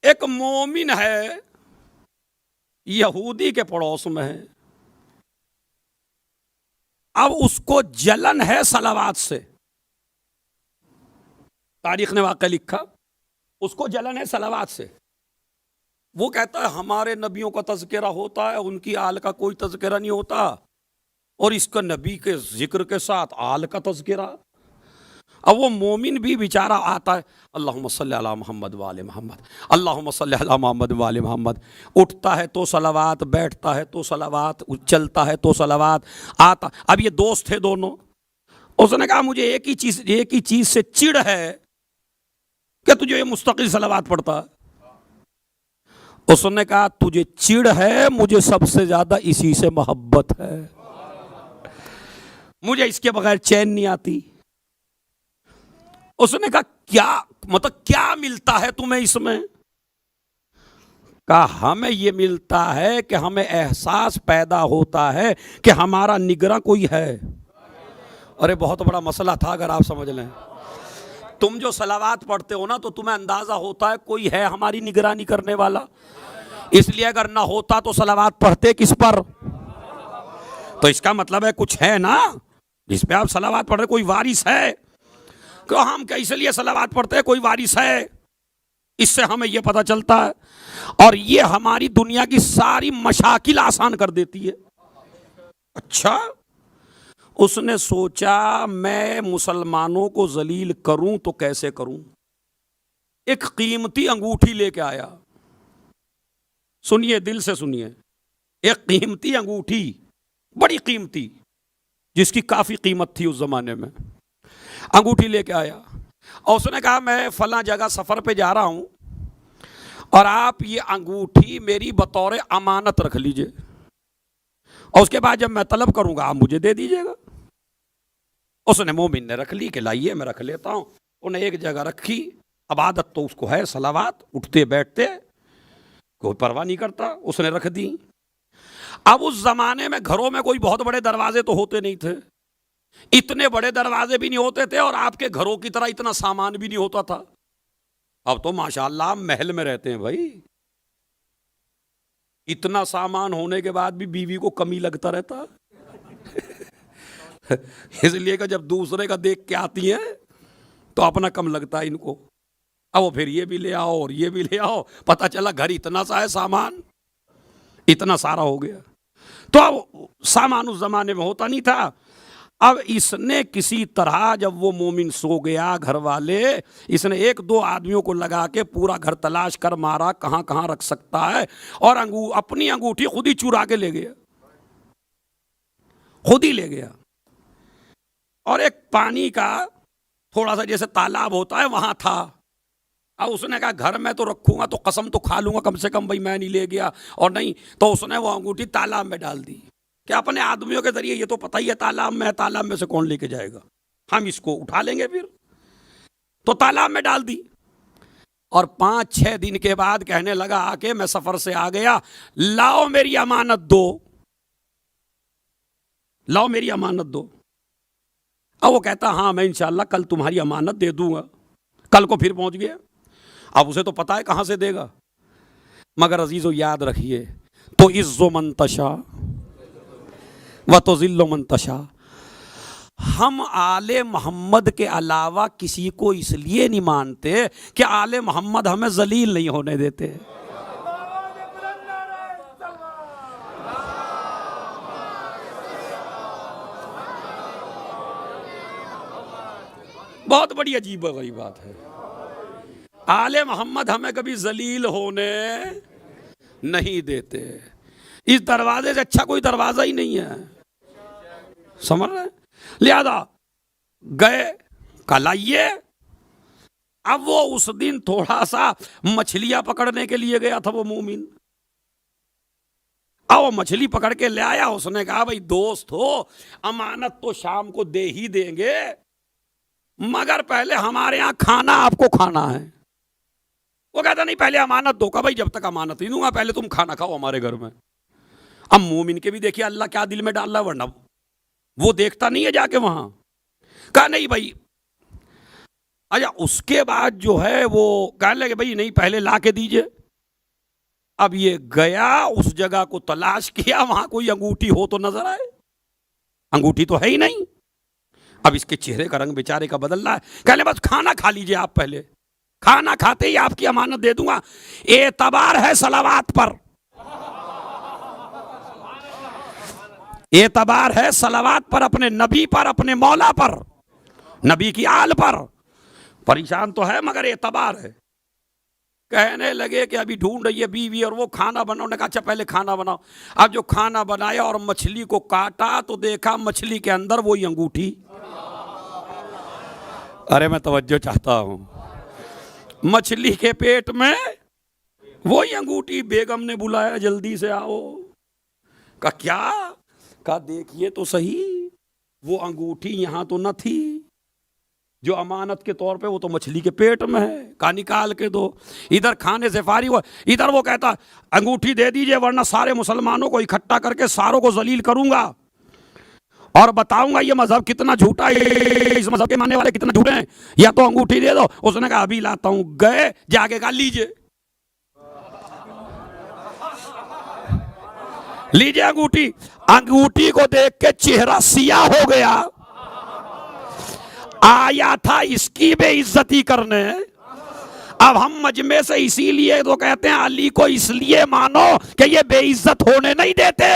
एक मोमिन है, यहूदी के पड़ोस में है। अब उसको जलन है सलावात से। तारीख ने वाक़या लिखा, उसको जलन है सलावात से। वो कहता है हमारे नबियों का तज़किरा होता है, उनकी आल का कोई तज़किरा नहीं होता, और इसका नबी के जिक्र के साथ आल का तज़किरा। अब वो मोमिन भी बेचारा आता है, अल्लाहुम्मा सल्ली अला मोहम्मद वाले मोहम्मद, अल्लाहुम्मा सल्ली अला मोहम्मद वाले मोहम्मद। उठता है तो सलावात, बैठता है तो सलावात, चलता है तो सलावात, आता। अब ये दोस्त थे दोनों। उसने कहा मुझे एक ही चीज से चिढ़ है कि तुझे ये मुस्तकिल सलावात पढ़ता है। उसने कहा तुझे चिढ़ है, मुझे सबसे ज्यादा इसी से मोहब्बत है, मुझे इसके बगैर चैन नहीं आती। उसने कहा क्या मतलब क्या मिलता है तुम्हें इसमें? कहा हमें ये मिलता है कि हमें एहसास पैदा होता है कि हमारा निगरां कोई है। अरे बहुत बड़ा मसला था, अगर आप समझ लें। तुम जो सलावात पढ़ते हो ना, तो तुम्हें अंदाजा होता है कोई है हमारी निगरानी करने वाला। इसलिए अगर ना होता तो सलावात पढ़ते किस पर? तो इसका मतलब है कुछ है ना जिस पे आप सलावात पढ़ रहे, कोई वारिस है। क्यों हम कैसे लिए सलावात पढ़ते हैं? कोई वारिस है, इससे हमें यह पता चलता है। और ये हमारी दुनिया की सारी मशाकिल आसान कर देती है। अच्छा, उसने सोचा मैं मुसलमानों को जलील करूं तो कैसे करूं। एक कीमती अंगूठी लेके आया। सुनिए, दिल से सुनिए। एक कीमती अंगूठी, बड़ी कीमती, जिसकी काफी कीमत थी उस जमाने में, अंगूठी लेके आया। और उसने कहा मैं फला जगह सफर पे जा रहा हूं और आप ये अंगूठी मेरी बतौर अमानत रख लीजिए, और उसके बाद जब मैं तलब करूंगा आप मुझे दे दीजिएगा। उसने मोमिन ने रख ली कि लाइए मैं रख लेता हूं। उन्हें एक जगह रखी। अब आदत तो उसको है सलावात, उठते बैठते कोई परवाह नहीं करता, उसने रख दी। अब उस जमाने में घरों में कोई बहुत बड़े दरवाजे तो होते नहीं थे, इतने बड़े दरवाजे भी नहीं होते थे, और आपके घरों की तरह इतना सामान भी नहीं होता था। अब तो माशाल्लाह महल में रहते हैं भाई। इतना सामान होने के बाद भी बीवी को कमी लगता रहता इसलिए कि जब दूसरे का देख के आती हैं तो अपना कम लगता है इनको। अब वो फिर ये भी ले आओ और ये भी ले आओ, पता चला घर इतना सा है, सामान इतना सारा हो गया। तो अब सामान उस जमाने में होता नहीं था। अब इसने किसी तरह, जब वो मोमिन सो गया, घर वाले, इसने एक दो आदमियों को लगा के पूरा घर तलाश कर मारा कहां कहां रख सकता है, और अपनी अंगूठी खुद ही चुरा के ले गया, खुद ही ले गया। और एक पानी का थोड़ा सा जैसे तालाब होता है वहां था। अब उसने कहा घर में तो रखूंगा तो कसम तो खा लूंगा कम से कम भाई मैं नहीं ले गया, और नहीं तो उसने वो अंगूठी तालाब में डाल दी। क्या अपने आदमियों के जरिए, ये तो पता ही है तालाब में है, तालाब में से कौन लेके जाएगा, हम इसको उठा लेंगे फिर, तो तालाब में डाल दी। और 5-6 दिन के बाद कहने लगा आके मैं सफर से आ गया, लाओ मेरी अमानत दो, लाओ मेरी अमानत दो। अब वो कहता हाँ मैं इंशाल्लाह कल तुम्हारी अमानत दे दूंगा। कल को फिर पहुंच गया। अब उसे तो पता है कहां से देगा, मगर अजीजों याद रखिए, तो इज्जो मंतशा व तो जिल्लो मंतशा। हम आले मोहम्मद के अलावा किसी को इसलिए नहीं मानते कि आले मोहम्मद हमें जलील नहीं होने देते। बहुत बड़ी अजीब गरीब बात है। आले मोहम्मद हमें कभी जलील होने नहीं देते। इस दरवाजे से अच्छा कोई दरवाजा ही नहीं है, समझ रहे? लिहाजा गए, कल आइए। अब वो उस दिन थोड़ा सा मछलियां पकड़ने के लिए गया था वो मोमिन। अब वो मछली पकड़ के ले आया। उसने कहा भाई दोस्त हो, अमानत तो शाम को दे ही देंगे, मगर पहले हमारे यहां खाना आपको खाना है। वो कहता नहीं पहले अमानत दो। का भाई जब तक अमानत नहीं दूंगा पहले तुम खाना खाओ हमारे घर में। अब मोमिन के भी देखिए अल्लाह क्या दिल में डाल रहा है, वरना वो देखता नहीं है जाके वहां। कहा नहीं भाई अच्छा उसके बाद जो है वो कहने लगे भाई नहीं पहले ला के दीजिए। अब ये गया उस जगह को तलाश किया, वहां कोई अंगूठी हो तो नजर आए, अंगूठी तो है ही नहीं। अब इसके चेहरे का रंग बेचारे का बदल रहा है। कहने बस खाना खा लीजिए आप, पहले खाना खाते ही आपकी अमानत दे दूंगा। एतबार है सलावात पर, एतबार है सलावात पर, अपने नबी पर, अपने मौला पर, नबी की आल पर। परेशान तो है मगर एतबार है। कहने लगे कि अभी ढूंढ रही है बीवी और वो खाना बनाओ। ने कहा अच्छा पहले खाना बनाओ। अब जो खाना बनाया और मछली को काटा तो देखा मछली के अंदर वही अंगूठी। अरे मैं तवज्जो चाहता हूं, मछली के पेट में वही अंगूठी। बेगम ने बुलाया जल्दी से आओ। कहा क्या? कहा देखिए तो सही, वो अंगूठी यहां तो न थी जो अमानत के तौर पे, वो तो मछली के पेट में है। कहा निकाल के दो। इधर खाने से फारिग हुआ, इधर वो कहता अंगूठी दे दीजिए वरना सारे मुसलमानों को इकट्ठा करके सारों को जलील करूंगा और बताऊंगा ये मजहब कितना झूठा है, इस मजहब के मानने वाले कितना झूठे हैं, या तो अंगूठी दे दो। उसने कहा अभी लाता हूं। गए, जाके कहा लीजिए लीजिए अंगूठी। अंगूठी को देख के चेहरा सिया हो गया। आया था इसकी बेइज्जती करने। अब हम मजमे से इसीलिए तो कहते हैं अली को इसलिए मानो कि ये बेइज्जत होने नहीं देते।